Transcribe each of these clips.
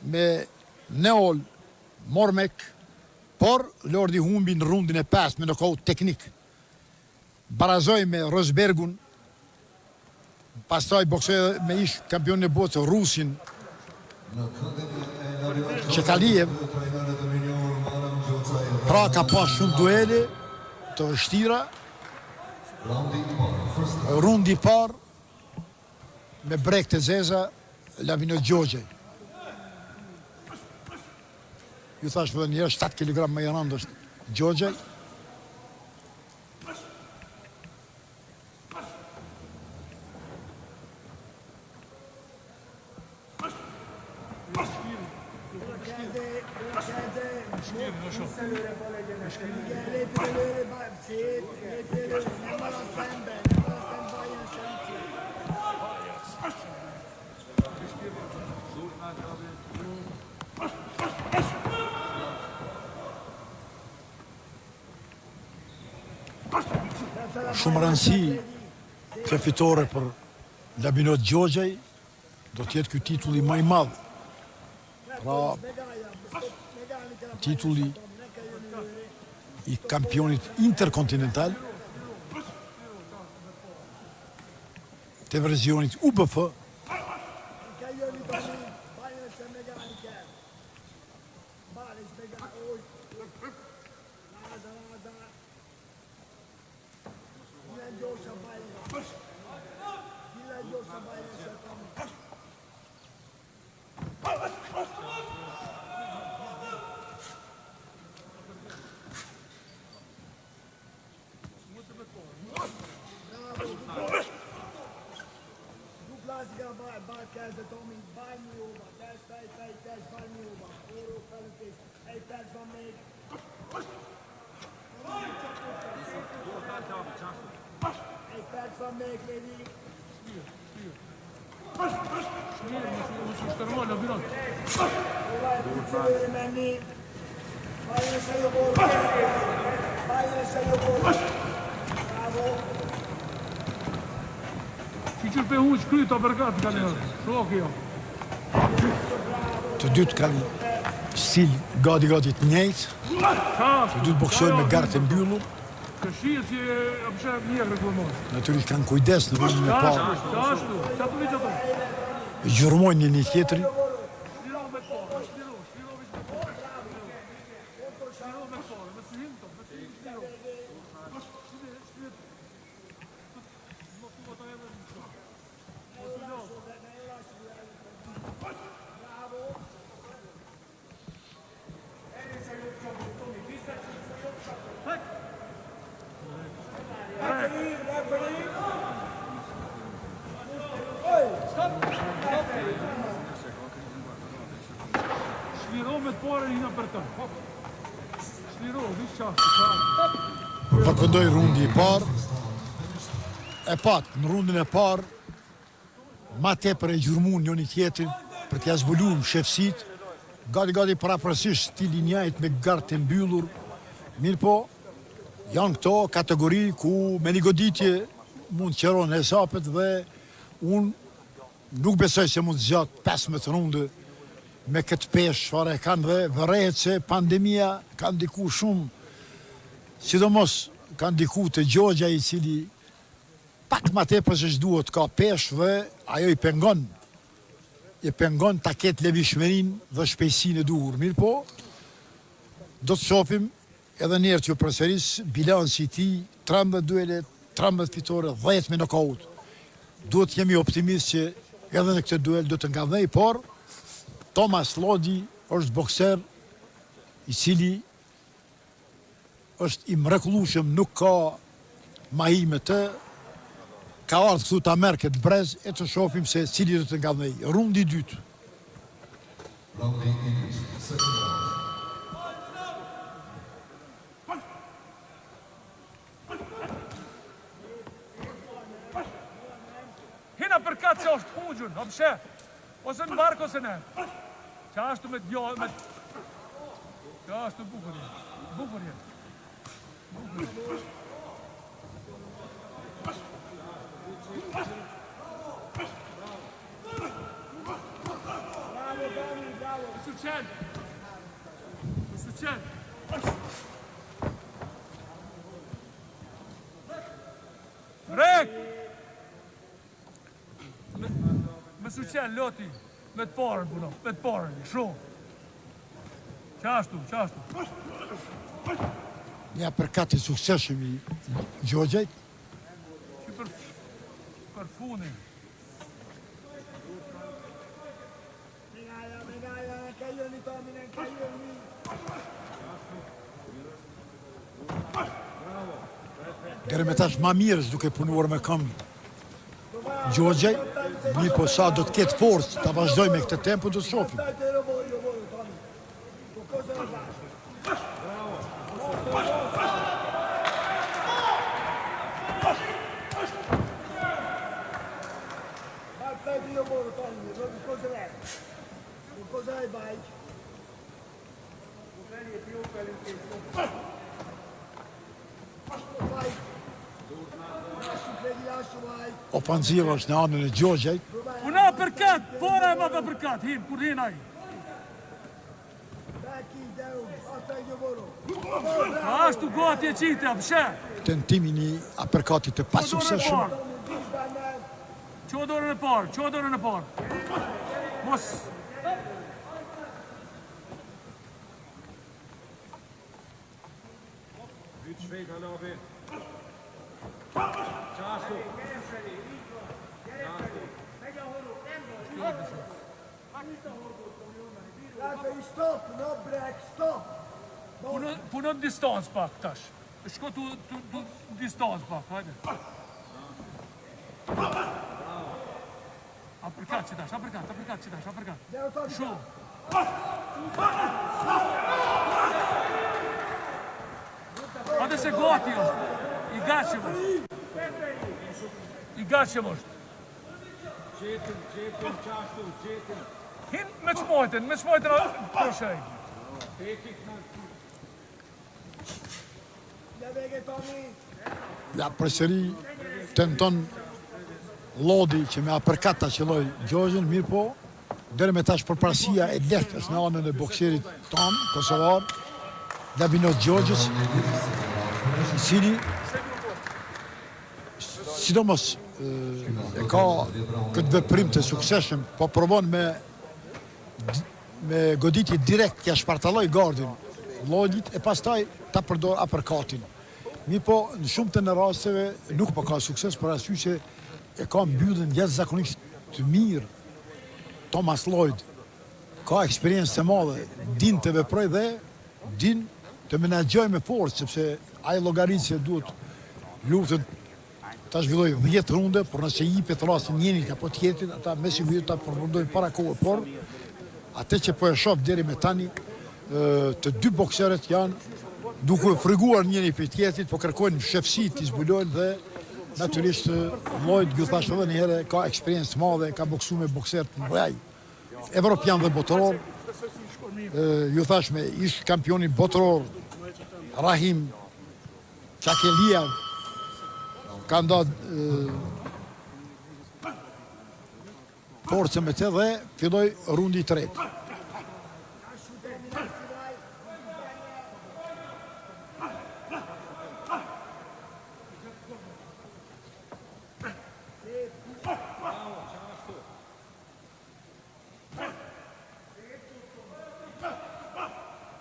me Neol Mormek, por Lordi humbi në rundin e 5 me nokaut teknik. Barazoj me Rosbergun, pastaj boksoj me ish kampion e botës Rusin Çekaliev. Pra ka pas shumë duele të vështira. Rundi i parë me brek të zeza Lavino Gjogjej. Ju thash vë njërë 7 kg më i rëndë është Gjogjej. Shumë rëndësi kjo fitore për Lavino Gjogjej, do t'jetë ky titulli më i madh. Pra, titulli i kampionit interkontinental të versionit UBF. Të dytë kanë stil gati të njëjtë. Të dytë boksojnë me garë të mbyllur. Natyrisht kanë kujdes në rundën e parë. Gjurmojnë një tjetrin. Përfundoi rundi i parë. E pat, në rundin e parë, ma tepër e gjurmun njëri tjetrin për t'ia zbuluar shefsit, gati paraprasisht stili njëjtë me garë të mbyllur. Mirë po, janë këto kategori ku me një goditje mund të qeron hesapet dhe unë nuk besoj se mund të zgjat 15 runde me këtë peshë çfarë kanë dhe vërehet se pandemia ka ndiku shumë, sidomos ka ndiku te Gjogjja i cili pak ma tepër se ç'duhet ka peshë dhe ajo i pengon ta ketë lëvishmërinë dhe shpejtësinë e duhur. Mirë po, do të shohim edhe njerë që përsëris bilanci i tij 13 duele, 13 fitore, 10 me nokaut. Duhet jemi optimist që edhe në këtë duel do të ngavnej, por Thomas Lodi është bokser i cili është i mrekullueshëm, nuk ka mahime të, ka ardhur këtu ta merr këtë brez e të shohim se cili do të ngavnej. Rundi i dytë. Hina për katë që është hugjën, o pëshe, ose në bark ose ne. Qa ashtu me t'jo, qa ashtu bukur jetë. succede? Che succede? Break! Vad succede, Lotti? Med paren på dem, med paren, så. Qastu. Një uppercut i suksesshëm i Gjogjajt. Që për funin. Deri me tash ma mirës duke punuar me këmbë Gjogjaj, mirë po sa do të ketë forcë ta vazhdoj me këtë tempo do të shohim. Ofanziva është në anën e Gjogjajt. Una përkat, pora e madhe përkat, hin, kur hin ai. Ashtu gati e qite, pëshe. Tentimin i uppercutit të pasuksesshëm. Qo dorën e parë. Mos. Stop, no break, stop. Puno në distancë pak tash. Shko tu distancë pak, hajde. Uppercut që tash, uppercut. Shu. Hajde se gati është. I gatshëm është. Qetin, qashtu. Hin me çmojtën proshej. Ja përsëri tenton Lodi që me uppercut ta qelloj Gjogjën, mirë po, deri me tash përparësia e lehtë është në anën e bokserit ton, kosovar, Davinos Gjogjës, i cili sidomos e ka këtë veprim të suksesshëm, po provon me goditje direkt t'ja shpartalloj gardin Lodit e pastaj ta përdor uppercutin. Mi po, në shumë të në rasteve nuk po ka sukses për arsye që e ka mbyllën jashtëzakonisht të mirë Thomas Lloyd. Ka eksperiencë të madhe, din të veproj dhe din të menaxhoj me forcë, sepse ai llogarit se duhet luftën ta zhvilloj 10 runde, por nëse jipet rastin njënit apo tjetrit, ata me siguri ta përfundojnë para kohë, por atë që po e shoh deri me tani, të dy bokserët janë duke friguar njëri për tjetrit, po kërkojnë shefsi t'i zbulojnë dhe natyrisht Lloyd, ju thash edhe një herë, ka eksperiencë të madhe, ka boksu me bokserë të mëdhenj, evropian dhe botëror. Ju thash me ish kampionin botëror Rahim Çakelia ka nda forcë me të dhe filloi rundi i tretë.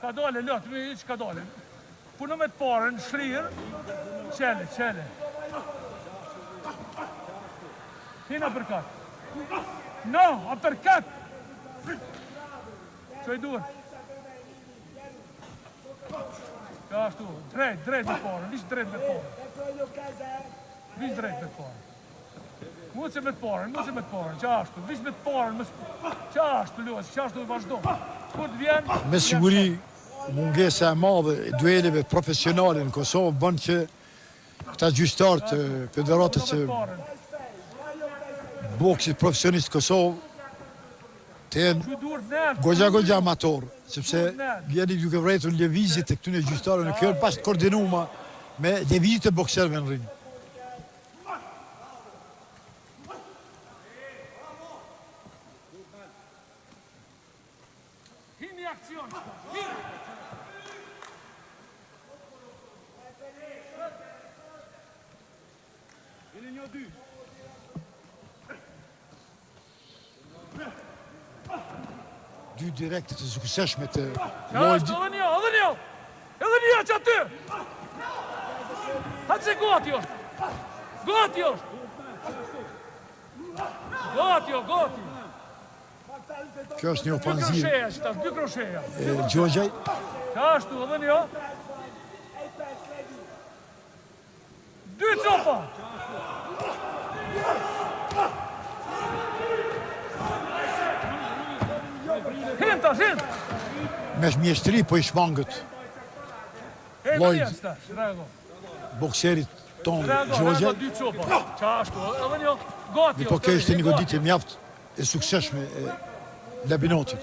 Ka dole, lot, me hiç ka dole. Puno me të parën, shrirë, qele. Hin uppercut. No, uppercut! Që i duhet? Ka ashtu, drejt me parën, vish drejt me parën. Muce me të parën, që ashtu, vish me të parën, që ashtu luas, që ashtu vazhdo. Kur të vjen... Me siguri, mungesa e madhe e dueleve profesionale në Kosovë bën që këta gjyqtarë të federatës së boksit profesionist Kosovë të jenë gogja amator, sepse vjeni duke vrejtur lëvizjet e këtyre gjyqtarëve në kjo pas të koordinuar me lëvizjet e bokserëve në ring. akcion. Hir. Dy direkt të suksesshme të Çashtu, Lloydit. edhe një, edhe një. Edhe një që aty. Hajde se gati është. Gati është. Gati. Kjo është një Dy ofanzivë krosheja që tash, dy krosheja. e Gjogjaj. Çashtu, edhe një. Dy copa. Hin tash, hin. Me mjeshtri po i shmangët Hey, Lloyd. Lloyd. Tash, rego. bokserit ton Rego, Gjogjaj. dy copa. Çashtu, edhe një. Gati. Po kjo ishte një goditje mjaft e suksesshme e Labinotit.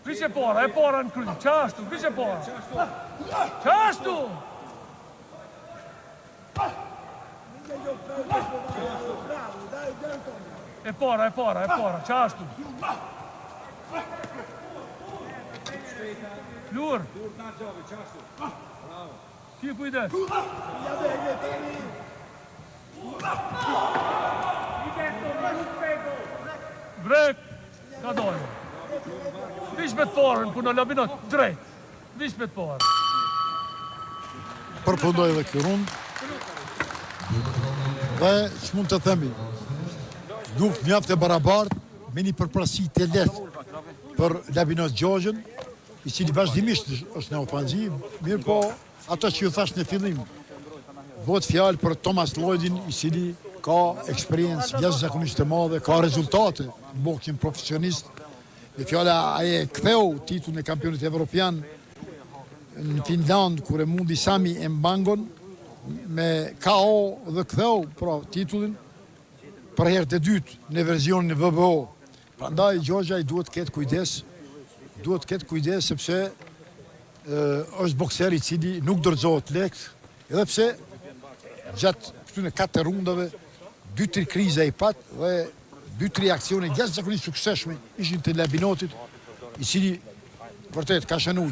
Vice para, e para në kry. Çashtu, vice para. Çashtu. E para, çashtu. Lur. Ti kujdes. Brek, ka dojë. Vish me të parën, për në Labinot, drejt. Vish me të parën. Përfundoi edhe kjo rund. Dhe ç'mund të themi, luft mjaft e barabartë me një përparësi të lehtë për Labinot Gjogjën, i cili vazhdimisht është në ofanzivë, mirë po ato që ju thash në fillim. Bëhet fjalë për Thomas Lloydin, i cili ka eksperiencë jashtëzakonisht të madhe, ka rezultate në boksin profesionist. Me fjala ai e ktheu titullin e kampionit evropian në Finland, kur e mundi Sami Mbangon me KO dhe ktheu pra titullin për herë të dytë në versionin e WBO. Prandaj Gjogjaj duhet të ketë kujdes sepse është bokser i cili nuk dorëzohet lehtë, edhe pse gjatë këtyre 4 rundave 2-3 kriza i pat dhe 2-3 aksione jashtëzakonisht suksesshme ishin të Labinotit, i cili vërtet ka shënu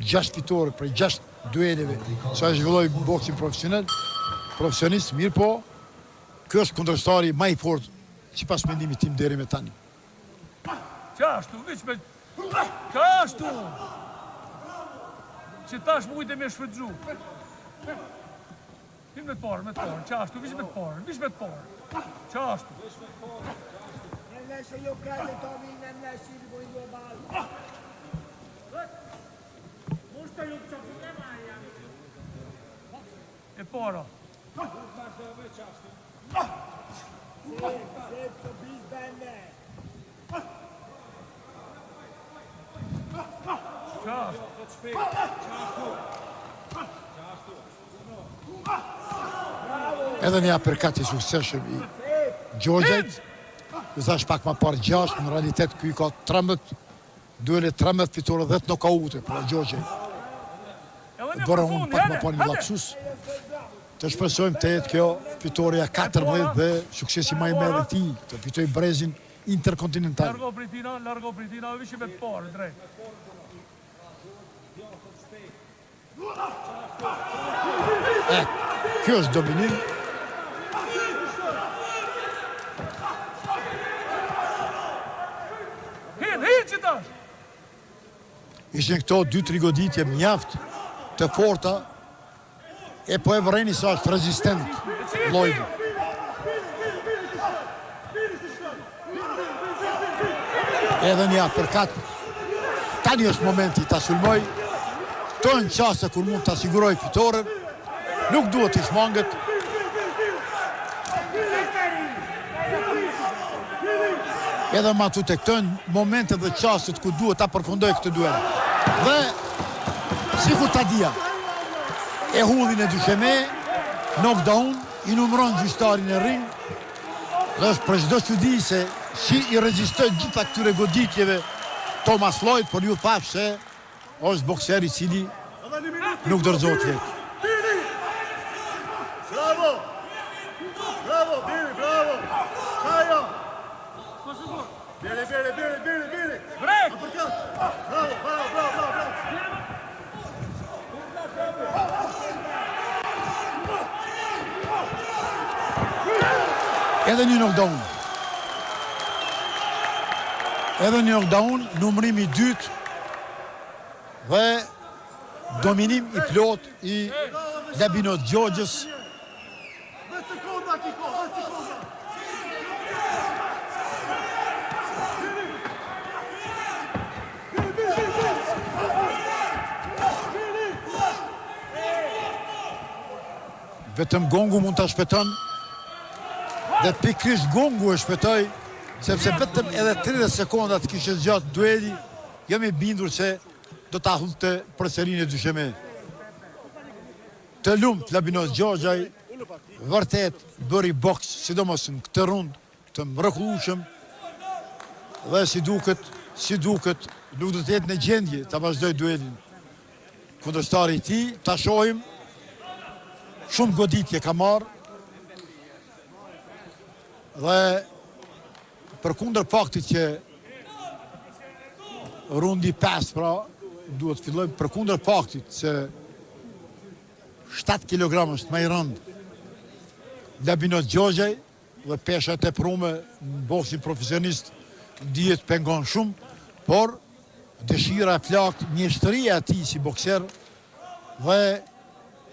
6 fitore për 6 dueleve sa e zhvilloi boksin profesionist, mirë po, kjo është kundërstari më i fortë sipas mendimit tim deri me tani. Qashtu, vish me... Qashtu! Që tash mujtë me shfrytzu. Him me të parë, qashtu, vish me të parë. Qashtu. Nëse jo krajë të omi në nësi të bojnë do balë. E para. Se të bizë bëndë. Edhe një aperkat i suksesshëm i Gjogjajt, ju thash pak më parë 6, në realitet ky ka 13 duele, 13 fitore, 10 nokaute për Gjogjaj. Bora unë pak më parë një lapsus. Të shpresojmë të jetë kjo fitoria 14 dhe suksesi më i madh i tij, të fitoj brezin interkontinental. Largo pritina, vish me të parë, drejt. Kjo është dominim. Hin që tash! Ishin këto 2-3 goditje mjaft të forta, e po e vëreni sa është rezistent Lloydi. Edhe një aperkat. Tani është momenti ta sulmoj. Këto në qase kur mund të asiguroj fitoren, nuk duhet të shmangët. Edhe ma të këto në momentet dhe qaset ku duhet ta përfundoj këtë duel. Dhe, si ku ta dia, e hullin e dysheme, knockdown, i numëron gjyqtarin e ring, dhe është për çdo çudi se si i rezistoj gjitha këtyre goditjeve Thomas Lloyd, por ju thash se është bokser i cili nuk dorëzohet lehtë. Bravo! Bravo, Biri, bravo! Kaja! Brek! Edhe një knockdown. Edhe një knockdown, numërimi 2 dhe dominim i plot i Labinot Gjogjës. Vetëm gongu mund të shpëton dhe pikrisht gongu e shpëtoj, sepse vetëm edhe 30 sekonda të kishte zgjatë dueli, jam i bindur se do ta hudhte përsërinë e dysheme. Të lumt Labinos Gjogjaj, vërtet bëri boks, sidomos në këtë rund, të mrekullueshëm, dhe si duket, nuk do të jetë në gjendje ta vazhdoj duelin. Kundërstari i tij, ta shohim, shumë goditje ka marrë, dhe përkundër faktit që rundi 5, pra, duhet të fillojmë, përkundër faktit se 7 kg është më i rëndë Labinot Gjogjaj dhe pesha e prume në boksin profesionist dihet pengon shumë, por dëshira e plakt, mjeshtëria e tij si bokser dhe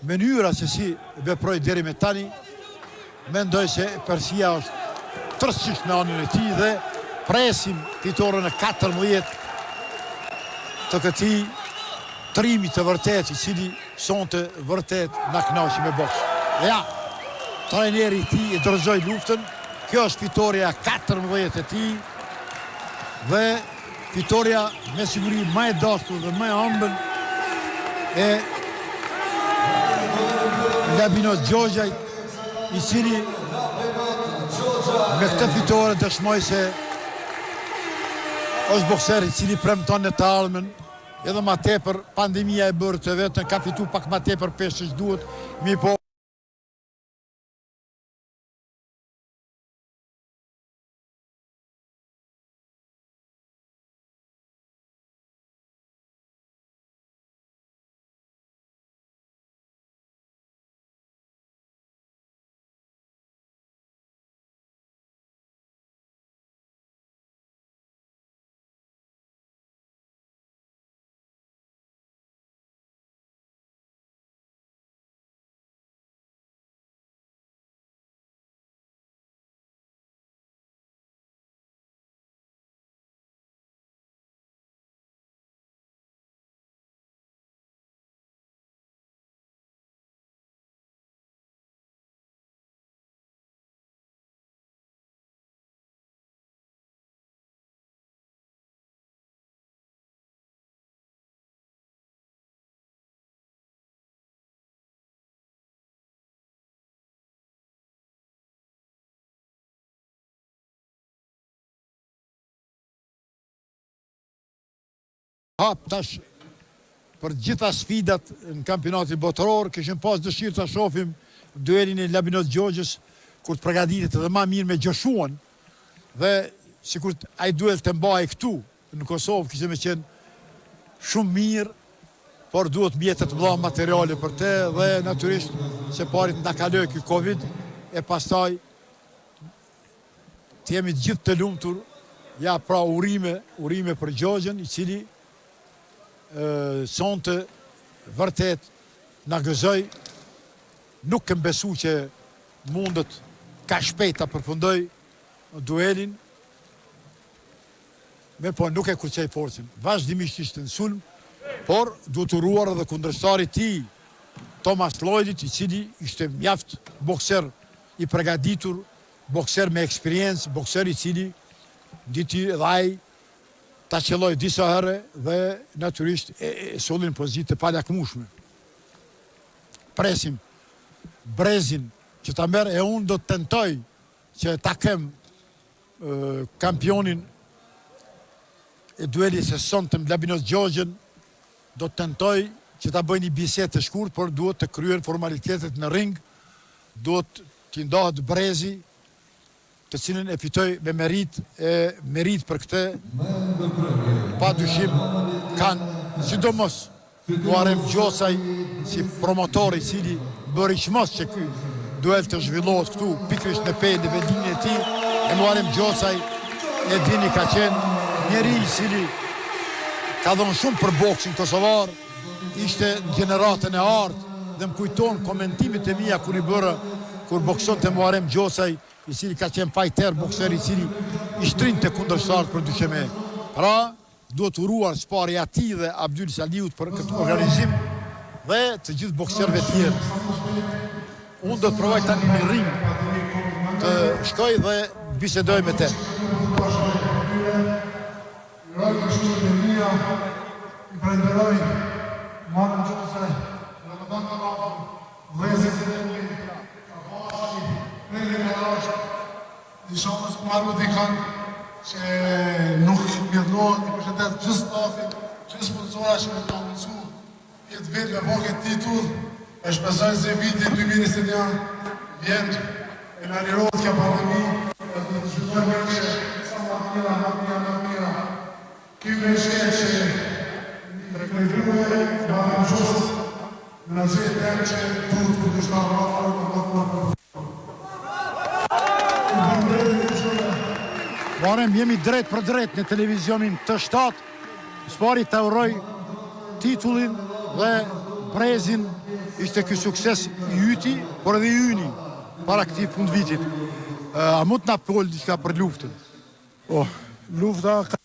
mënyra se si veproi deri me tani, mendoj se Persia është tërësisht në anën e tij dhe presim fitoren e 14 të këtij trimi të vërtet, i cili sonte vërtet na kënaqi me boks. Ja, trajneri i tij e dorëzoi luftën. Kjo është fitoria 14 e tij dhe fitoria me siguri më e dashur dhe më e ëmbël e Labinot Gjogjaj, i cili me këtë fitore dëshmoj se është bokser i cili premton në të ardhmen, edhe ma tepër pandemia e bërë të vetën, ka fitu pak ma tepër peshë që duhet, mi po hap tash për gjitha sfidat në kampionatin botëror. Kishim pas dëshirë të shohim duelin e Labinot Gjogjës, kur të përgatitet edhe më mirë me Gjoshuan, dhe sikur ai duel të mbahej këtu në Kosovë kishte më qenë shumë mirë, por duhet mjete të mëdha materiale për te, dhe natyrisht se parit na kaloi ky Covid, e pastaj të jemi të gjithë të lumtur. Ja, pra urime për Gjogjën, i cili sonte vërtet na gëzoi. Nuk kem besu që mundet ka shpejt të përfundoj duelin, me po nuk e kurqej forcin. Vazhdimisht ishte në sulm, por duhet uruar edhe kundërshtarit tij, Thomas Lloydit, i cili ishte mjaft bokser i përgatitur, bokser me eksperiencë, bokser i cili diti edhe ai ta qelloj disa herë dhe natyrisht e sollin pozitë të palakmueshme. Presim Brezin që ta merr, e unë do të tentoj që ta kem kampionin e duelit se sonte me Labinos Gjogjën, do të tentoj që ta bëj një bisedë të shkurt, por duhet të kryen formalitetet në ring, duhet t'i ndahet Brezi të cilën e fitoj me merit për këtë, pa dyshim kanë, sidomos Muharrem Gjosaj si promotori cili bëri qmos që ky duel të zhvillohet këtu, pikrisht në pejë në vendimin e tij, e Muharrem Gjosaj e dini ka qenë njeri i cili ka dhënë shumë për boksin kosovar, ishte në gjeneratën e artë dhe më kujton komentimit e mia kur bokson të Muharrem Gjosaj, i cili ka qenë fajter bokser i cili i shtrinte kundërshtarët për dysheme. Pra, duhet uruar sparri atij dhe Abdyl Saliut për këtë organizim dhe të gjithë bokserëve tjerë. Unë do të provoj tani në ring të shkoj dhe bisedoj me te. I prenderoj Muharrem Gjosaj, Ramadan Karafu, vëllezërit e mi, Kafashi, Prelli Karash, Dishamës Kumaru Dikan, që nuk mirënohet, i përshëndet gjithë stafin, gjithë sponsora që me ka mundësu, jetë vetë me bëhet titull, e shpesoj se viti 2021 vjen e në lirohet kja pandemi, e të të zhvillojme që sa më mira. Ky me shenë që të rekrejtruhe, Muharrem Gjosaj, në nëzirë të temë që duhet për të shtarë Muharrem, jemi drejt për drejt në televizionin të shtatë, spari të uroj titullin dhe prezin, ishte ky sukses i yti, por edhe i yni, para këtij fund vitit. A mund të na fol diçka për luftën? Lufta